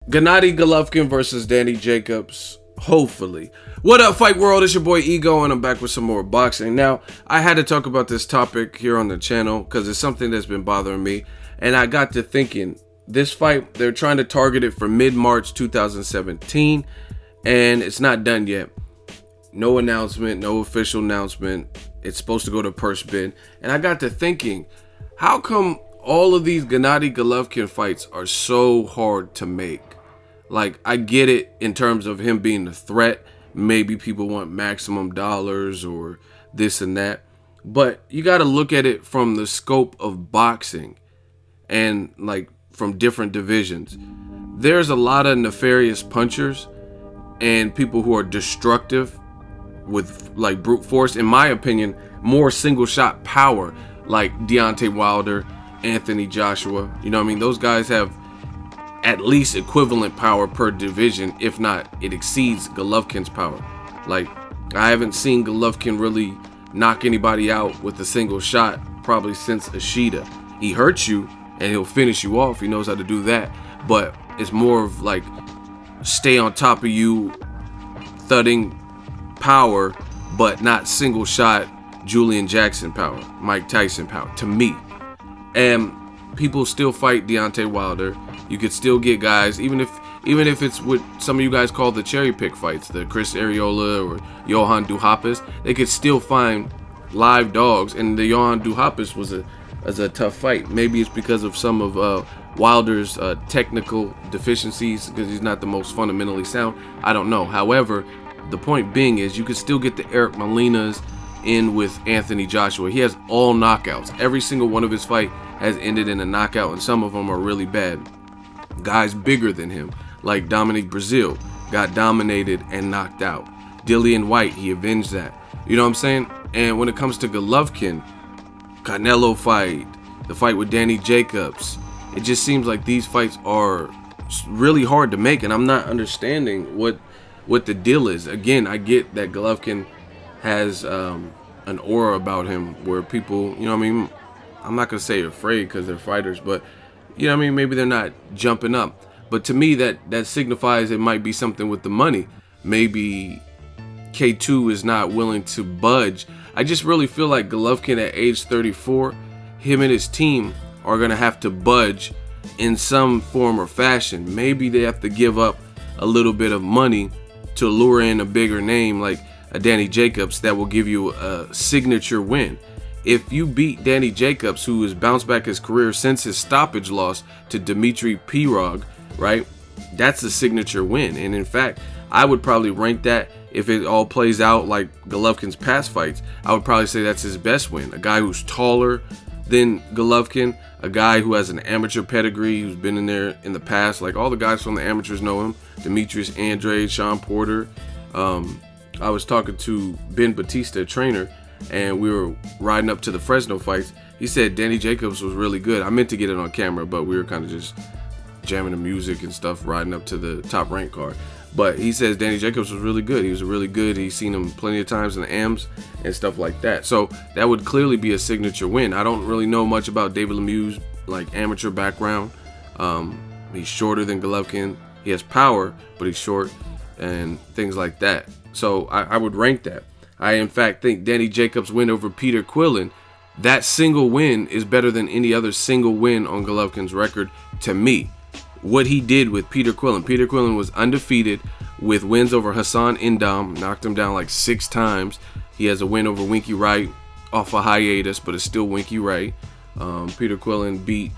Gennady Golovkin versus Danny Jacobs. Hopefully. What up, Fight World? It's your boy Ego, and I'm back with some more boxing. Now, I had to talk about this topic here on the channel because it's something that's been bothering me. And I got to thinking, this fight, they're trying to target it for mid-March 2017, and it's not done yet. No announcement, no official announcement. It's supposed to go to purse bid. And I got to thinking, how come all of these Gennady Golovkin fights are so hard to make? Like, I get it in terms of him being a threat. Maybe people want maximum dollars or this and that. But you got to look at it from the scope of boxing and, like, from different divisions. There's a lot of nefarious punchers and people who are destructive with, like, brute force. In my opinion, more single shot power, like Deontay Wilder, Anthony Joshua. You know what I mean? Those guys have at least equivalent power per division. If not, it exceeds Golovkin's power. Like, I haven't seen Golovkin really knock anybody out with a single shot probably since Ishida. He hurts you and he'll finish you off. He knows how to do that. But it's more of like stay on top of you, thudding power, but not single shot Julian Jackson power, Mike Tyson power, to me. And people still fight Deontay Wilder. You could still get guys, even if it's what some of you guys call the cherry pick fights, the Chris Arreola or Johan Duhaupas. They could still find live dogs, and the Johan Duhaupas was a tough fight. Maybe it's because of some of Wilder's technical deficiencies, because he's not the most fundamentally sound. I don't know. However, the point being is you could still get the Eric Molinas in with Anthony Joshua. He has all knockouts. Every single one of his fight has ended in a knockout, and some of them are really bad. Guys bigger than him, like Dominic Brazil, got dominated and knocked out. Dillian White, he avenged that. You know what I'm saying? And when it comes to Golovkin, Canelo fight, the fight with Danny Jacobs, it just seems like these fights are really hard to make, and I'm not understanding what the deal is. Again, I get that Golovkin has an aura about him where people, you know what I mean, I'm not going to say afraid because they're fighters, but you know what I mean, maybe they're not jumping up. But to me, that signifies it might be something with the money. Maybe K2 is not willing to budge. I just really feel like Golovkin at age 34, him and his team are going to have to budge in some form or fashion. Maybe they have to give up a little bit of money to lure in a bigger name like a Danny Jacobs that will give you a signature win. If you beat Danny Jacobs, who has bounced back his career since his stoppage loss to Dmitry Pirog, right? That's a signature win. And in fact, I would probably rank that, if it all plays out like Golovkin's past fights, I would probably say that's his best win. A guy who's taller than Golovkin, a guy who has an amateur pedigree, who's been in there in the past. Like, all the guys from the amateurs know him. Demetrius Andrade, Sean Porter. I was talking to Ben Batista, a trainer, and we were riding up to the Fresno fights. He said Danny Jacobs was really good. I meant to get it on camera, but we were kind of just jamming the music and stuff, riding up to the top rank card. But he says Danny Jacobs was really good. He was really good. He's seen him plenty of times in the AMs and stuff like that. So that would clearly be a signature win. I don't really know much about David Lemieux's like amateur background. He's shorter than Golovkin. He has power, but he's short and things like that. So I would rank that. I, in fact, think Danny Jacobs' win over Peter Quillin, that single win is better than any other single win on Golovkin's record to me. What he did with Peter Quillin. Peter Quillin was undefeated with wins over Hassan Indam, knocked him down like 6 times. He has a win over Winky Wright off a hiatus, but it's still Winky Wright. Peter Quillin beat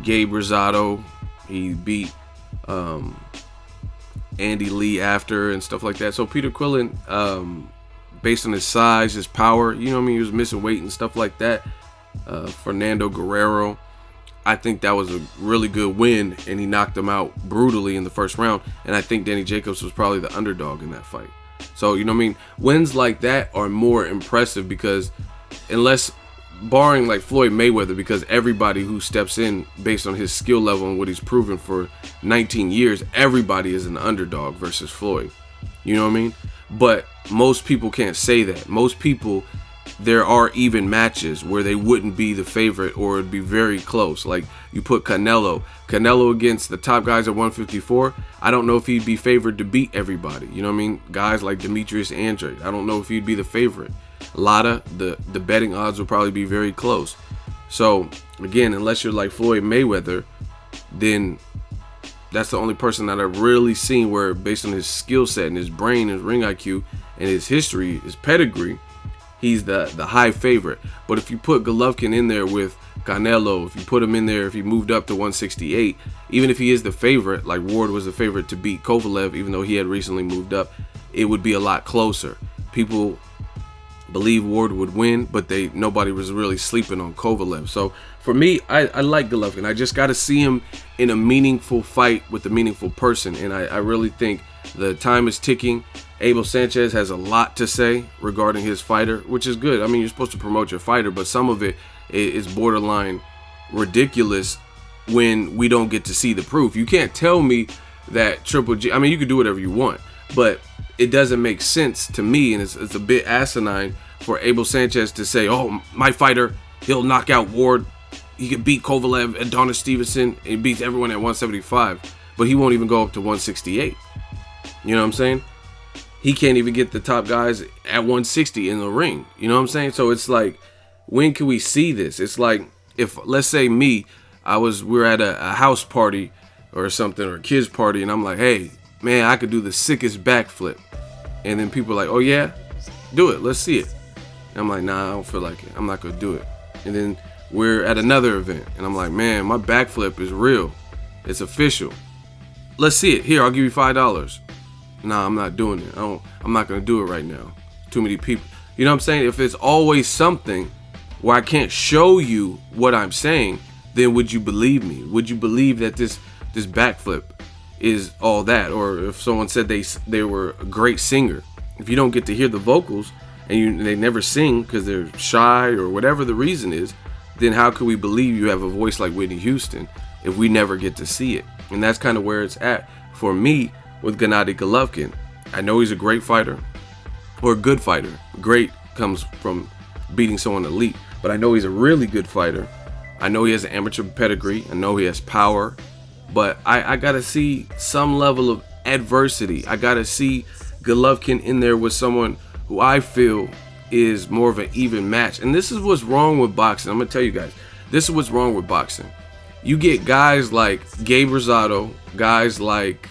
Gabe Rosado. He beat Andy Lee after and stuff like that. So Peter Quillin, based on his size, his power, you know what I mean, he was missing weight and stuff like that. Fernando Guerrero, I think that was a really good win, and he knocked him out brutally in the first round. And I think Danny Jacobs was probably the underdog in that fight. So, you know what I mean, wins like that are more impressive because, unless, barring like Floyd Mayweather, because everybody who steps in based on his skill level and what he's proven for 19 years, everybody is an underdog versus Floyd. You know what I mean? But most people can't say that. Most people, there are even matches where they wouldn't be the favorite or it'd be very close. Like you put Canelo against the top guys at 154. I don't know if he'd be favored to beat everybody. You know what I mean? Guys like Demetrius Andrade, I don't know if he'd be the favorite. Lotta, the betting odds will probably be very close. So again, unless you're like Floyd Mayweather, then that's the only person that I've really seen where, based on his skill set and his brain, his ring IQ, and his history, his pedigree, he's the high favorite. But if you put Golovkin in there with Canelo, if you put him in there, if he moved up to 168, even if he is the favorite, like Ward was the favorite to beat Kovalev, even though he had recently moved up, it would be a lot closer. People believe Ward would win, but nobody was really sleeping on Kovalev. So for me, I like Golovkin. I just got to see him in a meaningful fight with a meaningful person, and I really think the time is ticking. Abel Sanchez has a lot to say regarding his fighter, which is good. I mean, you're supposed to promote your fighter, but some of it is borderline ridiculous when we don't get to see the proof. You can't tell me that Triple G, I mean, you can do whatever you want, but it doesn't make sense to me, and it's a bit asinine for Abel Sanchez to say, oh, my fighter, he'll knock out Ward, he can beat Kovalev, Adonis Stevenson, and he beats everyone at 175, but he won't even go up to 168. You know what I'm saying? He can't even get the top guys at 160 in the ring. You know what I'm saying? So it's like, when can we see this? It's like, if, let's say we're at a house party or something, or a kid's party, and I'm like, hey, man, I could do the sickest backflip. And then people are like, oh yeah? Do it, let's see it. And I'm like, nah, I don't feel like it. I'm not gonna do it. And then we're at another event, and I'm like, man, my backflip is real. It's official. Let's see it. Here, I'll give you $5. Nah, I'm not doing it. I'm not gonna do it right now. Too many people. You know what I'm saying? If it's always something where I can't show you what I'm saying, then would you believe me? Would you believe that this backflip is all that? Or if someone said they were a great singer, if you don't get to hear the vocals and they never sing because they're shy or whatever the reason is, then how could we believe you have a voice like Whitney Houston if we never get to see it? And that's kind of where it's at for me with Gennady Golovkin. I know he's a great fighter, or a good fighter. Great comes from beating someone elite, but I know he's a really good fighter. I know he has an amateur pedigree. I know he has power, but I gotta see some level of adversity. I gotta see Golovkin in there with someone who I feel is more of an even match. And this is what's wrong with boxing. I'm gonna tell you guys, this is what's wrong with boxing. You get guys like Gabe Rosado, guys like,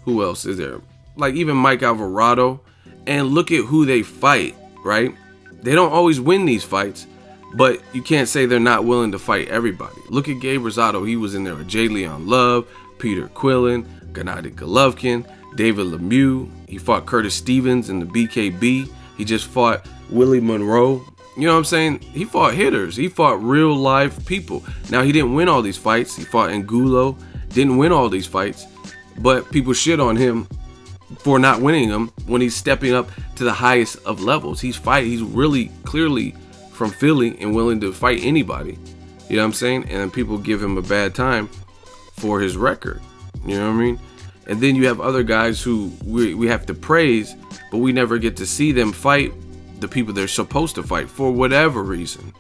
who else is there? Like even Mike Alvarado, and look at who they fight, right? They don't always win these fights, but you can't say they're not willing to fight everybody. Look at Gabe Rosado. He was in there with J. Leon Love, Peter Quillen, Gennady Golovkin, David Lemieux. He fought Curtis Stevens in the BKB. He just fought Willie Monroe. You know what I'm saying? He fought hitters. He fought real live people. Now, he didn't win all these fights. He fought Angulo, didn't win all these fights, but people shit on him for not winning them when he's stepping up to the highest of levels. He's really clearly from Philly and willing to fight anybody. You know what I'm saying? And people give him a bad time for his record. You know what I mean? And then you have other guys who we have to praise, but we never get to see them fight the people they're supposed to fight for whatever reason.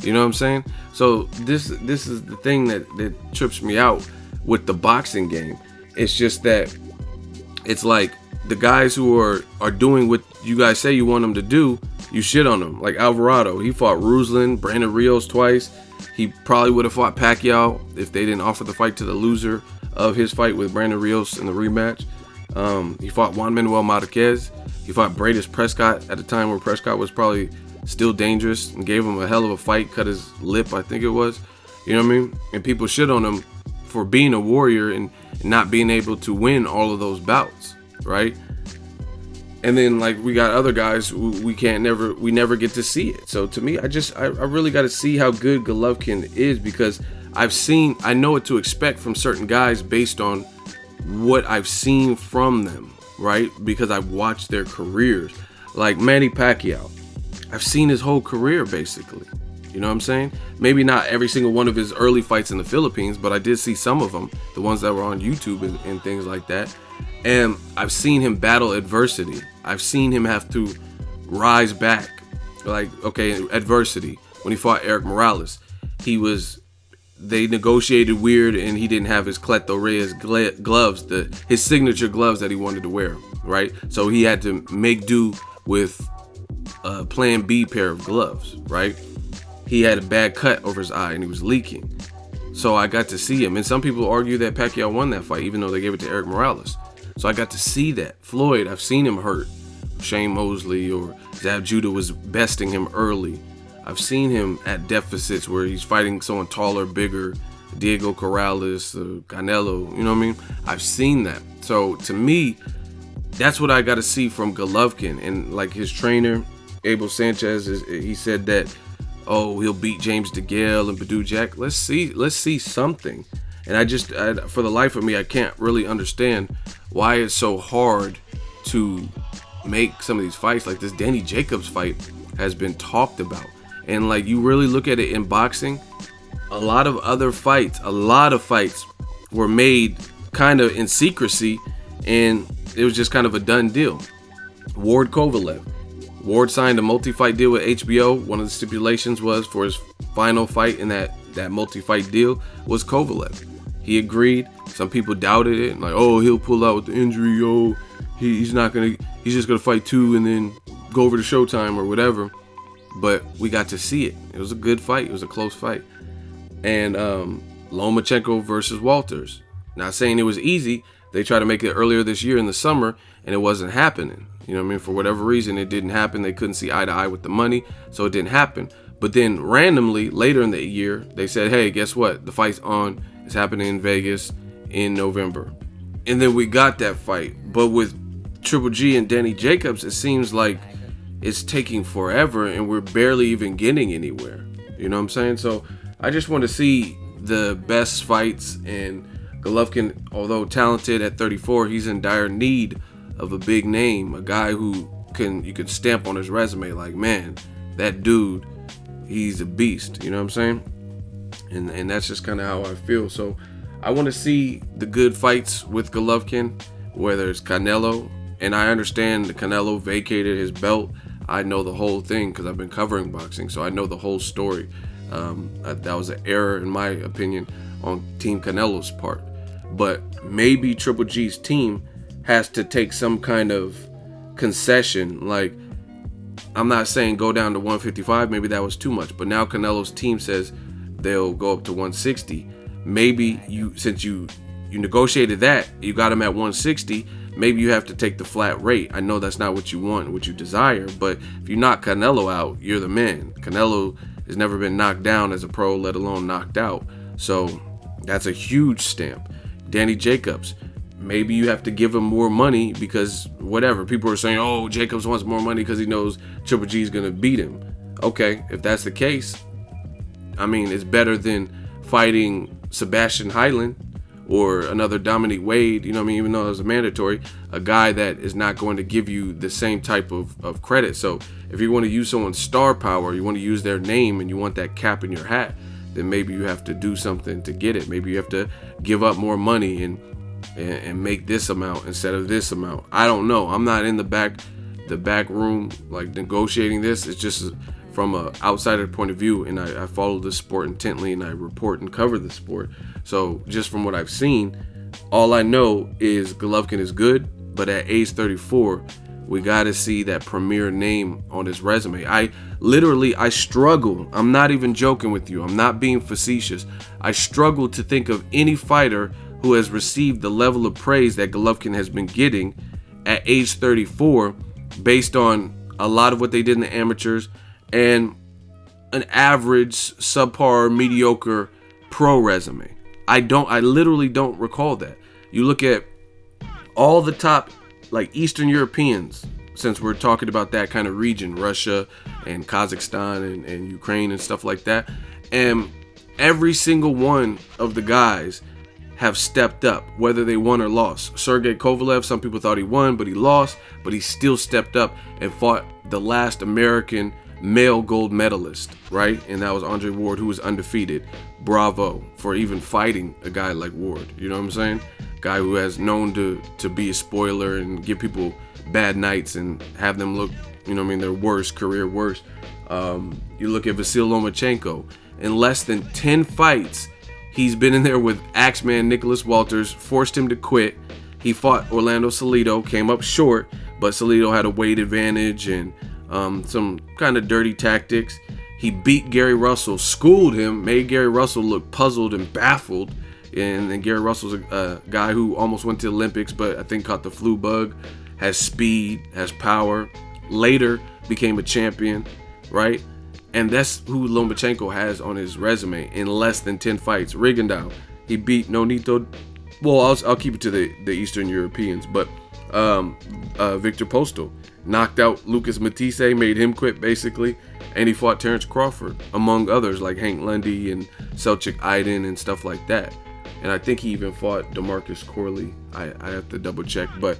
You know what I'm saying? So this is the thing that trips me out with the boxing game. It's just that it's like the guys who are doing what you guys say you want them to do, you shit on them. Like Alvarado, he fought Ruslan, Brandon Rios twice. He probably would have fought Pacquiao if they didn't offer the fight to the loser of his fight with Brandon Rios in the rematch. He fought Juan Manuel Marquez. He fought Bradis Prescott at a time where Prescott was probably still dangerous and gave him a hell of a fight, cut his lip, I think it was. You know what I mean? And people shit on him for being a warrior and not being able to win all of those bouts, right? And then like we got other guys who we never get to see it. So to me, I really got to see how good Golovkin is, because I know what to expect from certain guys based on what I've seen from them, right? Because I've watched their careers. Like Manny Pacquiao, I've seen his whole career basically. You know what I'm saying? Maybe not every single one of his early fights in the Philippines, but I did see some of them, the ones that were on YouTube and things like that. And I've seen him battle adversity. I've seen him have to rise back Like, okay, adversity. When he fought Eric Morales, they negotiated weird, and he didn't have his Cleto Reyes gloves, his signature gloves that he wanted to wear, right? So he had to make do with a Plan B pair of gloves, right? He had a bad cut over his eye, and he was leaking. So I got to see him, and some people argue that Pacquiao won that fight, even though they gave it to Eric Morales. So I got to see that. Floyd, I've seen him hurt. Shane Mosley or Zab Judah was besting him early. I've seen him at deficits where he's fighting someone taller, bigger, Diego Corrales, Canelo, you know what I mean? I've seen that. So to me, that's what I got to see from Golovkin. And like his trainer, Abel Sanchez, he said that, oh, he'll beat James DeGale and Badou Jack. Let's see something. And I for the life of me, I can't really understand why it's so hard to make some of these fights. Like this Danny Jacobs fight has been talked about. And like you really look at it in boxing, a lot of fights were made kind of in secrecy, and it was just kind of a done deal. Ward Kovalev. Ward signed a multi-fight deal with HBO. One of the stipulations was for his final fight in that multi-fight deal was Kovalev. He agreed. Some people doubted it, like, oh, he'll pull out with the injury. Oh, he's just gonna fight 2 and then go over to Showtime or whatever. But we got to see it. It was a good fight. It was a close fight. And Lomachenko versus Walters. Not saying it was easy. They tried to make it earlier this year in the summer, and it wasn't happening. You know what I mean? For whatever reason, it didn't happen. They couldn't see eye to eye with the money, so it didn't happen. But then randomly, later in the year, they said, hey, guess what? The fight's on. It's happening in Vegas in November. And then we got that fight. But with Triple G and Danny Jacobs, it seems like it's taking forever, and we're barely even getting anywhere. You know what I'm saying? So I just want to see the best fights. And Golovkin, although talented at 34, he's in dire need of a big name, a guy who you could stamp on his resume like, man, that dude, he's a beast. You know what I'm saying? And that's just kind of how I feel. So I want to see the good fights with Golovkin, whether it's Canelo. And I understand the Canelo vacated his belt. I know the whole thing because I've been covering boxing, so I know the whole story. That was an error, in my opinion, on Team Canelo's part. But maybe Triple G's team has to take some kind of concession. Like, I'm not saying go down to 155. Maybe that was too much. But now Canelo's team says they'll go up to 160. Maybe since you negotiated that, you got him at 160. Maybe you have to take the flat rate. I know that's not what you want, what you desire, but if you knock Canelo out, you're the man. Canelo has never been knocked down as a pro, let alone knocked out. So that's a huge stamp. Danny Jacobs, maybe you have to give him more money because whatever. People are saying, oh, Jacobs wants more money because he knows Triple G is going to beat him. Okay, if that's the case, I mean, it's better than fighting Sebastian Hyland or another Dominic Wade, you know what I mean, even though it was a mandatory, a guy that is not going to give you the same type of credit. So if you want to use someone's star power, you want to use their name and you want that cap in your hat, then maybe you have to do something to get it. Maybe you have to give up more money and make this amount instead of this amount. I don't know. I'm not in the back room like negotiating this. It's just from an outsider point of view, and I follow the sport intently, and I report and cover the sport. So just from what I've seen, all I know is Golovkin is good, but at age 34, we got to see that premier name on his resume. I struggle. I'm not even joking with you. I'm not being facetious. I struggle to think of any fighter who has received the level of praise that Golovkin has been getting at age 34 based on a lot of what they did in the amateurs and an average, subpar, mediocre pro resume. I literally don't recall that. You look at all the top like Eastern Europeans, since we're talking about that kind of region, Russia and Kazakhstan and Ukraine and stuff like that, and every single one of the guys have stepped up, whether they won or lost. Sergey Kovalev, some people thought he won, but he lost, but he still stepped up and fought the last American male gold medalist, right? And that was Andre Ward, who was undefeated. Bravo for even fighting a guy like Ward. You know what I'm saying? Guy who has known to be a spoiler and give people bad nights and have them look You know what I mean? Their worst, career worst. You look at Vasyl Lomachenko. In less than 10 fights, he's been in there with Axeman Nicholas Walters, forced him to quit. He fought Orlando Salido, came up short, but Salido had a weight advantage and some kind of dirty tactics. He beat Gary Russell, schooled him, made Gary Russell look puzzled and baffled. And then Gary Russell's a guy who almost went to the Olympics, but I think caught the flu bug, has speed, has power, later became a champion, right? And that's who Lomachenko has on his resume in less than 10 fights. Rigondeaux, he beat Nonito. Well, I'll keep it to the Eastern Europeans, but Victor Postol knocked out Lucas Matisse, made him quit basically, and he fought Terrence Crawford, among others like Hank Lundy and Selçuk Aydin and stuff like that. And I think he even fought DeMarcus Corley. I have to double check, but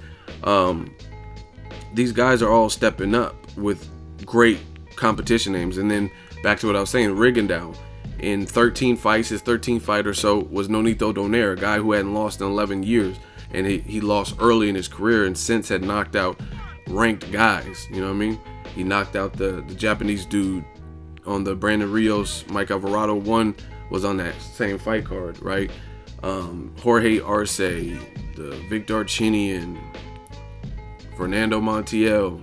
these guys are all stepping up with great competition names. And then back to what I was saying, Rigondeaux in 13 fights, his 13th fight or so was Nonito Donaire, a guy who hadn't lost in 11 years, and he lost early in his career and since had knocked out ranked guys. You know what I mean? He knocked out the Japanese dude on the Brandon Rios, Mike Alvarado one was on that same fight card, right? Jorge Arce, the Victor Archinian, Fernando Montiel.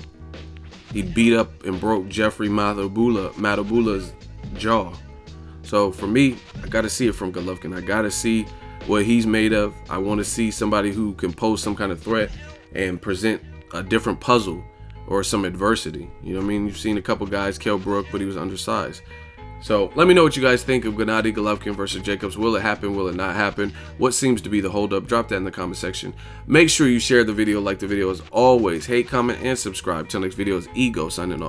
He beat up and broke Jeffrey Matabula's jaw. So for me, I got to see it from Golovkin. I got to see what he's made of. I want to see somebody who can pose some kind of threat and present a different puzzle or some adversity. You know what I mean? You've seen a couple guys, Kell Brook, but he was undersized. So let me know what you guys think of Gennady Golovkin versus Jacobs. Will it happen? Will it not happen? What seems to be the holdup? Drop that in the comment section. Make sure you share the video, like the video as always. Hate, comment, and subscribe. Till next video is Ego signing off.